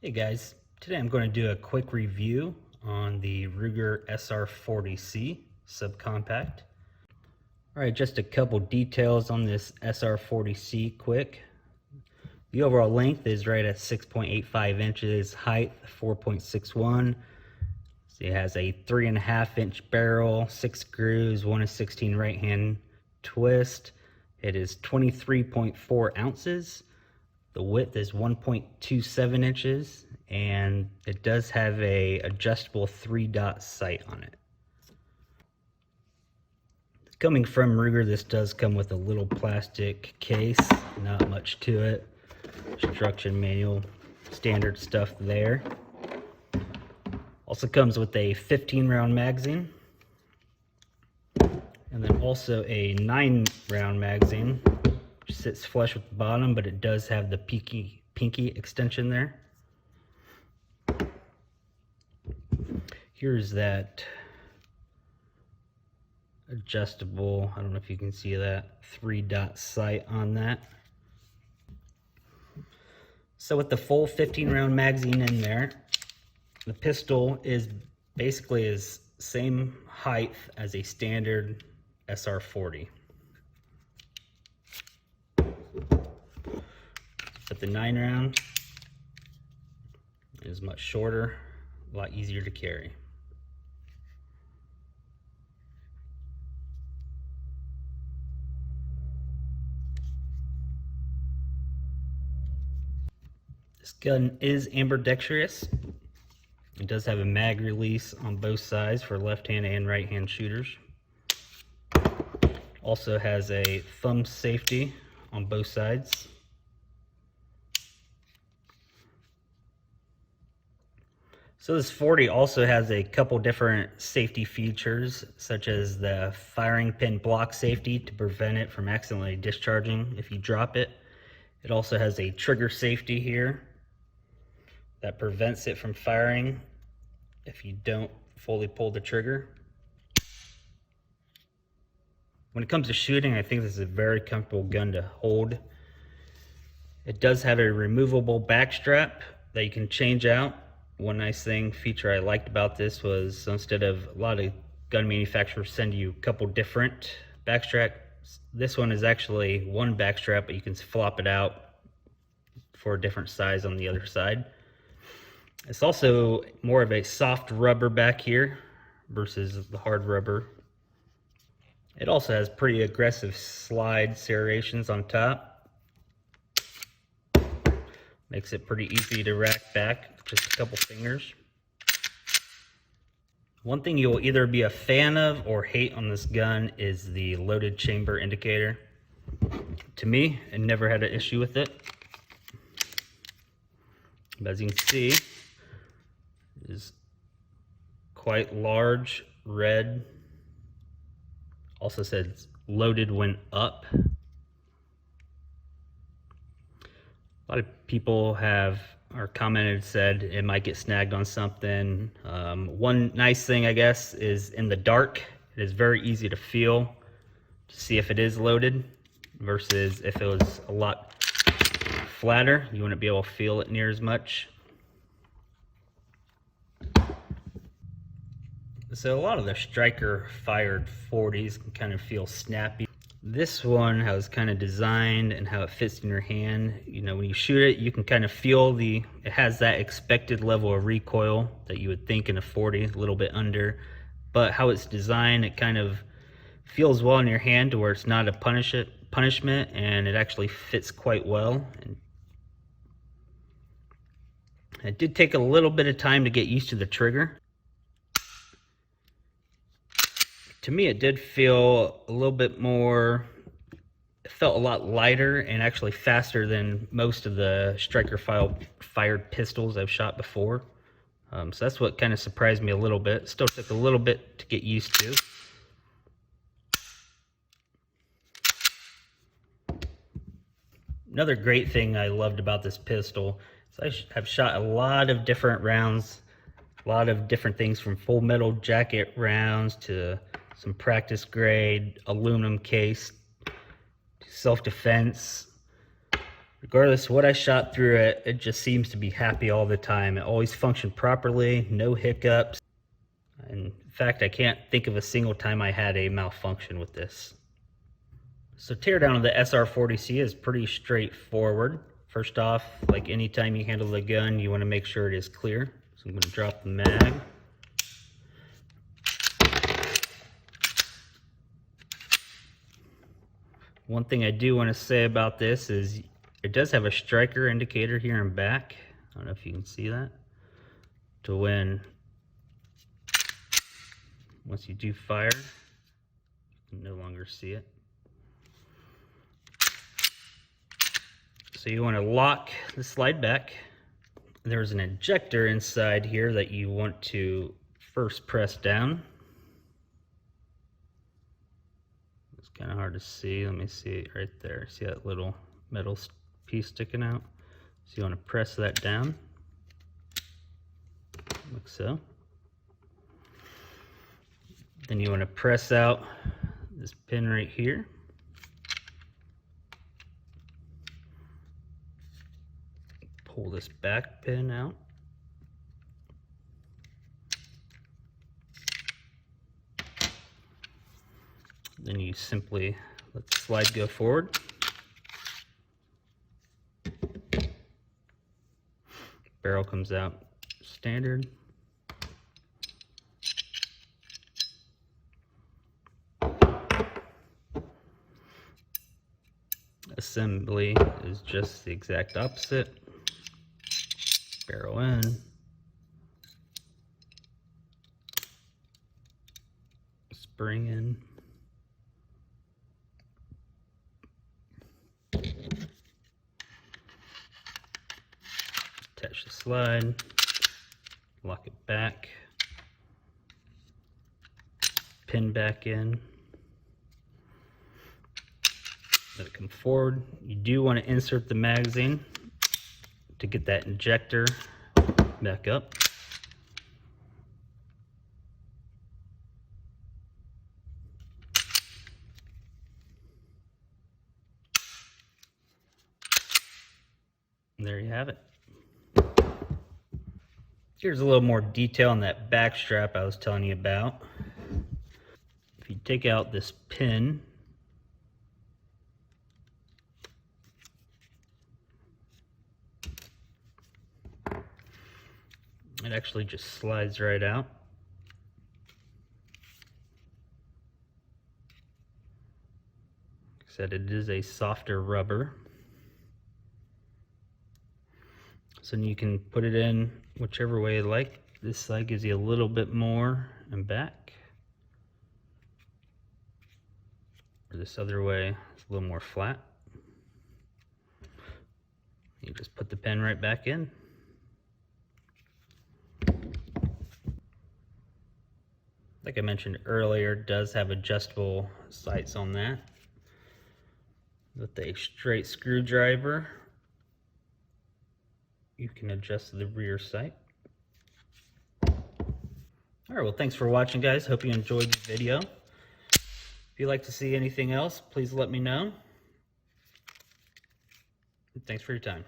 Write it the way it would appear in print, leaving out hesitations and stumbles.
Hey guys, today I'm going to do a quick review on the Ruger SR40C subcompact. Alright, just a couple details on this SR40C quick. The overall length is right at 6.85 inches, height 4.61. So it has a 3.5 inch barrel, 6 screws, 1/16 right hand twist. It is 23.4 ounces. The width is 1.27 inches, and it does have a adjustable 3-dot sight on it. Coming from Ruger, this does come with a little plastic case, not much to it. Instruction manual, standard stuff there. Also comes with a 15-round magazine, and then also a 9-round magazine. Sits flush with the bottom, but it does have the pinky extension there. Here's that adjustable, I don't know if you can see that, 3-dot sight on that. So with the full 15-round magazine in there, the pistol is basically is same height as a standard SR40. But the 9-round is much shorter, a lot easier to carry. This gun is ambidextrous. It does have a mag release on both sides for left-hand and right-hand shooters. Also has a thumb safety on both sides. So this 40 also has a couple different safety features, such as the firing pin block safety to prevent it from accidentally discharging if you drop it. It also has a trigger safety here that prevents it from firing if you don't fully pull the trigger. When it comes to shooting, I think this is a very comfortable gun to hold. It does have a removable back strap that you can change out. One nice feature I liked about this was, instead of a lot of gun manufacturers send you a couple different back straps, this one is actually one back strap, but you can flop it out for a different size on the other side. It's also more of a soft rubber back here versus the hard rubber. It also has pretty aggressive slide serrations on top. Makes it pretty easy to rack back with just a couple fingers. One thing you'll either be a fan of or hate on this gun is the loaded chamber indicator. To me, I never had an issue with it. But as you can see, it is quite large, red. Also says loaded when up. A lot of people commented, said it might get snagged on something. One nice thing, I guess, is in the dark, it is very easy to feel to see if it is loaded, versus if it was a lot flatter, you wouldn't be able to feel it near as much. So a lot of the striker fired 40s can kind of feel snappy. This one, how it's kind of designed and how it fits in your hand, you know, when you shoot it, you can kind of feel it has that expected level of recoil that you would think in a 40, a little bit under. But how it's designed, it kind of feels well in your hand to where it's not a punishment, and it actually fits quite well. And it did take a little bit of time to get used to the trigger. To me, it did feel a little bit more, it felt a lot lighter and actually faster than most of the striker fired pistols I've shot before. So that's what kind of surprised me a little bit. Still took a little bit to get used to. Another great thing I loved about this pistol is I have shot a lot of different rounds, a lot of different things, from full metal jacket rounds to some practice grade aluminum case, self-defense. Regardless of what I shot through it, it just seems to be happy all the time. It always functioned properly, no hiccups. In fact, I can't think of a single time I had a malfunction with this. So teardown of the SR40C is pretty straightforward. First off, like anytime you handle the gun, you want to make sure it is clear. So I'm going to drop the mag. One thing I do want to say about this is it does have a striker indicator here in back. I don't know if you can see that. To when, once you do fire, you can no longer see it. So you want to lock the slide back. There's an ejector inside here that you want to first press down. It's kind of hard to see. Let me see it right there. See that little metal piece sticking out? So you want to press that down, like so. Then you want to press out this pin right here. Pull this back pin out. Then you simply let the slide go forward. Barrel comes out standard. Assembly is just the exact opposite. Barrel in. Spring in. Attach the slide. Lock it back. Pin back in. Let it come forward. You do want to insert the magazine to get that injector back up. And there you have it. Here's a little more detail on that back strap I was telling you about. If you take out this pin, it actually just slides right out. Like I said, it is a softer rubber. So you can put it in whichever way you like. This side gives you a little bit more and back. Or this other way is a little more flat. You just put the pen right back in. Like I mentioned earlier, it does have adjustable sights on that. With a straight screwdriver, you can adjust the rear sight. All right, well, thanks for watching, guys. Hope you enjoyed the video. If you'd like to see anything else, please let me know. Thanks for your time.